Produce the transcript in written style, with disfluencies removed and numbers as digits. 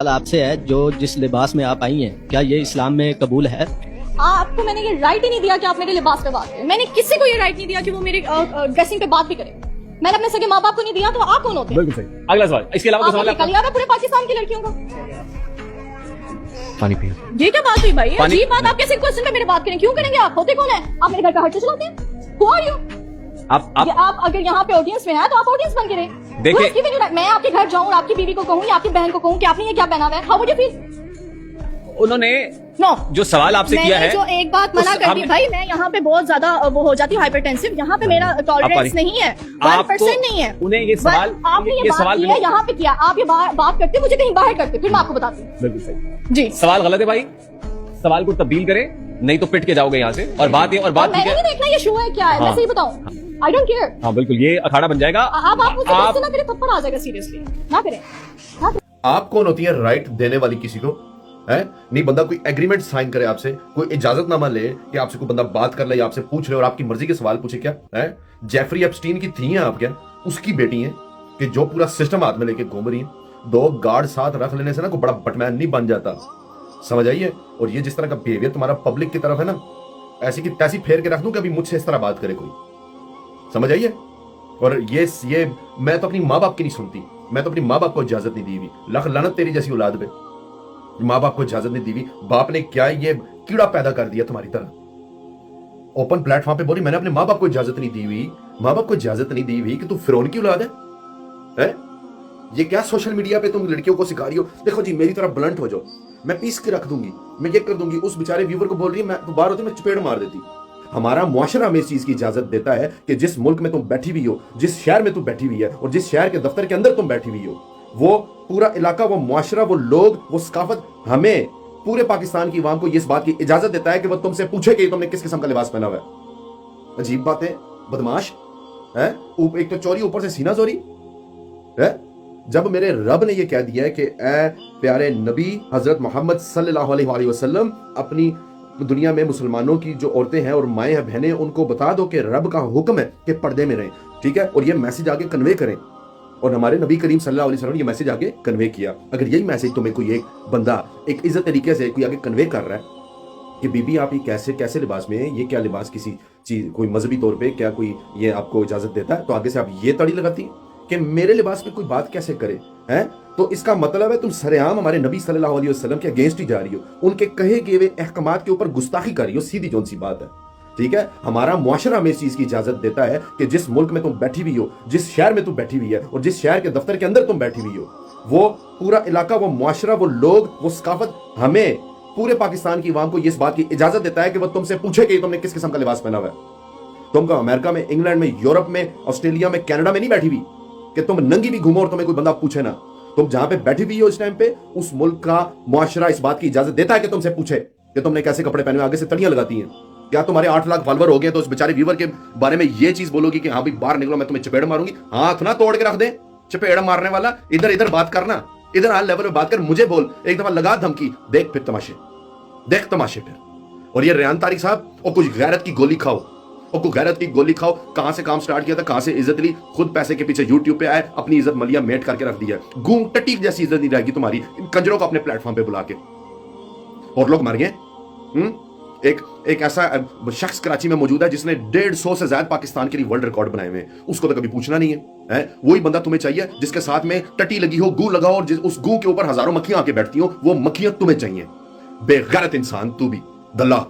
آپ سے ہے جو جس لباس میں آپ آئی ہیں کیا یہ اسلام میں قبول ہے؟ آپ کو میں نے یہ رائٹ ہی نہیں دیا کہ آپ میرے لباس پہ بات کریں. میں نے کسی کو یہ رائٹ نہیں دیا کہ وہ میرے ڈریسنگ پہ بات بھی کرے. میں نے اپنے سگے ماں باپ کو نہیں دیا تو آپ کون ہوتے ہیں؟ بالکل صحیح. اگلا سوال اس کے علاوہ آپ نے نکال لیا پورے پاکستان کی لڑکیوں کو. پانی پی. یہ کیا بات ہوئی بھائی؟ عجیب بات. آپ کیسے کوشچن پہ میرے بات کریں؟ کیوں کریں گے؟ آپ ہوتے کون ہیں؟ آپ میرے گھر کا خرچہ چلاتے ہیں؟ Who are you؟ آپ اگر یہاں پہ آڈینس میں ہیں تو آپ آڈینس بن کے رہیں. دیکھیں میں آپ کے گھر جاؤں اور آپ کی بیوی کو کہوں یا آپ کی بہن کو کہوں کہ آپ نے یہ کیا پہنا ہوا ہے، ہاؤ وڈ یو فیل؟ انہوں نے جو سوال آپ سے کیا ہے جو ایک بات منع کر دی بھائی، میں یہاں پہ بہت زیادہ وہ ہو جاتی ہوں ہائپرٹینسو. یہاں پہ میرا ٹالرنس نہیں ہے، 1% نہیں ہے. انہیں یہ سوال آپ نے یہ بات کیا یہاں پہ کیا، آپ یہ بات کرتے مجھے کہیں باہر کرتے پھر میں آپ کو بتاتی ہوں. بالکل صحیح جی. سوال غلط ہے بھائی، سوال کو تبدیل کریں نہیں تو پٹ کے جاؤ گے یہاں سے. اور بات یہ اور بات میں نہیں دیکھنا یہ شو ہے کیا ہے، میں صحیح بتاؤں I don't care. ہاں بالکل یہ اکھاڑا بن جائے گا. آپ مجھ سے غصہ نہ کریں، تھپڑ آ جائے گا. سیریسلی نہ کریں. آپ کون ہوتی ہے رائٹ دینے والی کسی کو؟ نہیں بندہ کوئی ایگریمنٹ سائن کرے آپ سے، کوئی اجازت نامہ لے کہ آپ سے کوئی بندہ بات کر لے یا آپ سے پوچھ لے اور آپ کی مرضی کے سوال پوچھے. کیا جیفری ایپسٹین کی تھی ہیں آپ؟ کیا اس کی بیٹی ہیں کہ جو پورا سسٹم ہاتھ میں لے کے گھوم رہی ہیں؟ 2 گارڈ ساتھ رکھ لینے سے نا کوئی بڑا بٹمین نہیں بن جاتا، سمجھ آئیے. اور یہ جس طرح کا بیہیویئر تمہارا پبلک کی طرف ہے نا، ایسی کی تیسی پھیر کے رکھ دوں کہ ابھی مجھ سے اس طرح بات کرے کوئی، سمجھ آئیے. اور یہ میں تو اپنی ماں باپ کی نہیں سنتی، میں تو اپنی ماں باپ کو اجازت نہیں دی ہوئی. لکھ لعنت تیری جیسی اولاد پہ، ماں باپ کو اجازت نہیں دی ہوئی. باپ نے کیا یہ کیڑا پیدا کر دیا تمہاری طرح اوپن پلیٹ فارم پہ بولی میں نے اپنے ماں باپ کو اجازت نہیں دی ہوئی. ماں باپ کو اجازت نہیں دی ہوئی کہ تو فرعون کی اولاد ہے. یہ کیا سوشل میڈیا پہ تم لڑکیوں کو سکھا رہی ہو؟ دیکھو جی میری طرح بلنٹ ہو جاؤ، میں پیس کے رکھ دوں گی، میں یہ کر دوں گی. اس بیچارے ویور کو بول رہی ہے، میں باہر ہوتی میں چپیڑ مار دیتی. ہمارا معاشرہ ہمیں اس چیز کی اجازت دیتا ہے کہ جس ملک میں تم بیٹھی ہوئی ہو، جس شہر میں تم بیٹھی ہوئی ہے اور جس شہر کے دفتر کے اندر تم بیٹھی ہوئی ہو، وہ پورا علاقہ، وہ معاشرہ، وہ لوگ، وہ ثقافت ہمیں پورے پاکستان کی عوام کو اس بات کی اجازت دیتا ہے کہ وہ تم سے پوچھے کہ تم نے کس قسم کا لباس پہنا ہوا ہے. عجیب بات ہے، بدماش ہے. ایک تو چوری، اوپر سے سینہ زوری ہے. جب میرے رب نے یہ کہہ دیا ہے کہ اے پیارے نبی حضرت محمد صلی اللہ علیہ وآلہ وسلم اپنی دنیا میں مسلمانوں کی جو عورتیں ہیں اور مائیں ہیں، بہنیں، ان کو بتا دو کہ رب کا حکم ہے کہ پردے میں رہیں، ٹھیک ہے، اور یہ میسج آگے کنوے کریں. اور ہمارے نبی کریم صلی اللہ علیہ وسلم نے یہ میسج آگے کنوے کیا. اگر یہی میسج تمہیں کوئی ایک بندہ ایک عزت طریقے سے کوئی آگے کنوے کر رہا ہے کہ بی بی آپ یہ کیسے لباس میں ہیں، یہ کیا لباس کسی چیز کوئی مذہبی طور پہ کیا کوئی یہ آپ کو اجازت دیتا ہے، تو آگے سے آپ یہ تڑی لگاتی ہیں کہ میرے لباس پہ کوئی بات کیسے کرے ہیں. تو اس کا مطلب ہے تم سرعام ہمارے نبی صلی اللہ علیہ وسلم کے اگینسٹ ہی جا رہی ہو، ان کے کہے گئے احکامات کے اوپر گستاخی کر رہی ہو. سیدھی جون سی بات ہے، ٹھیک ہے. ہمارا معاشرہ ہمیں اس چیز کی اجازت دیتا ہے کہ جس ملک میں تم بیٹھی ہوئی ہو، جس شہر میں تم بیٹھی ہوئی ہے اور جس شہر کے دفتر کے اندر تم بیٹھی ہوئی ہو، وہ پورا علاقہ، وہ معاشرہ، وہ لوگ، وہ ثقافت ہمیں پورے پاکستان کی عوام کو اس بات کی اجازت دیتا ہے کہ وہ تم سے پوچھے کہ تم نے کس قسم کا لباس پہنا ہوا ہے. تم کو امریکہ میں، انگلینڈ میں، یورپ میں، آسٹریلیا میں، کینیڈا میں نہیں بیٹھی ہوئی کہ تم ننگی بھی گھومو اور تمہیں کوئی بندہ پوچھے نا. تم جہاں پہ بیٹھی ہوئی ہو اس ٹائم پہ، اس ملک کا معاشرہ اس بات کی اجازت دیتا ہے کہ تم سے پوچھے کہ تم نے کیسے کپڑے پہنے. آگے سے تڑیاں لگاتی ہیں. کیا تمہارے 8 لاکھ فالوور ہو گئے تو اس بیچارے ویور کے بارے میں یہ چیز بولو گی کہ ہاں بھائی باہر نکلو میں تمہیں چپیڑ ماروں گی؟ ہاتھ نہ توڑ کے رکھ دیں چپیڑ مارنے والا. ادھر بات کرنا، ادھر ہر لیول پہ بات کر، مجھے بول. ایک دفعہ لگا دھمکی، دیکھ پھر تماشے، دیکھ تماشے پھر. اور یہ ریان طارق صاحب اور کچھ غیرت کی گولی کھاؤ، اور کوئی غیرت کی گولی کھاؤ. کہاں سے کام سٹارٹ کیا تھا، کہاں سے عزت لی، خود پیسے کے پیچھے یوٹیوب پہ آئے، اپنی عزت ملیا میٹ کر کے رکھ دیا. گوں ٹٹی جیسی عزت نہیں رہے گی تمہاری ان کنجروں کو اپنے پلیٹ فارم پہ بلا کے. اور لوگ مر گئے. ایک ایسا شخص کراچی میں موجود ہے جس نے 150 سے زائد پاکستان کے لیے ورلڈ ریکارڈ بنائے ہوئے ہیں. اس کو تو کبھی پوچھنا نہیں ہے. وہی بندہ تمہیں چاہیے جس کے ساتھ میں ٹٹی لگی ہو، گو لگا ہو، اور اس گو کے اوپر ہزاروں مکھیاں آ کے بیٹھتی ہوں. وہ مکھیاں تمہیں چاہیے. بے غیرت انسان تو بھی دلہ.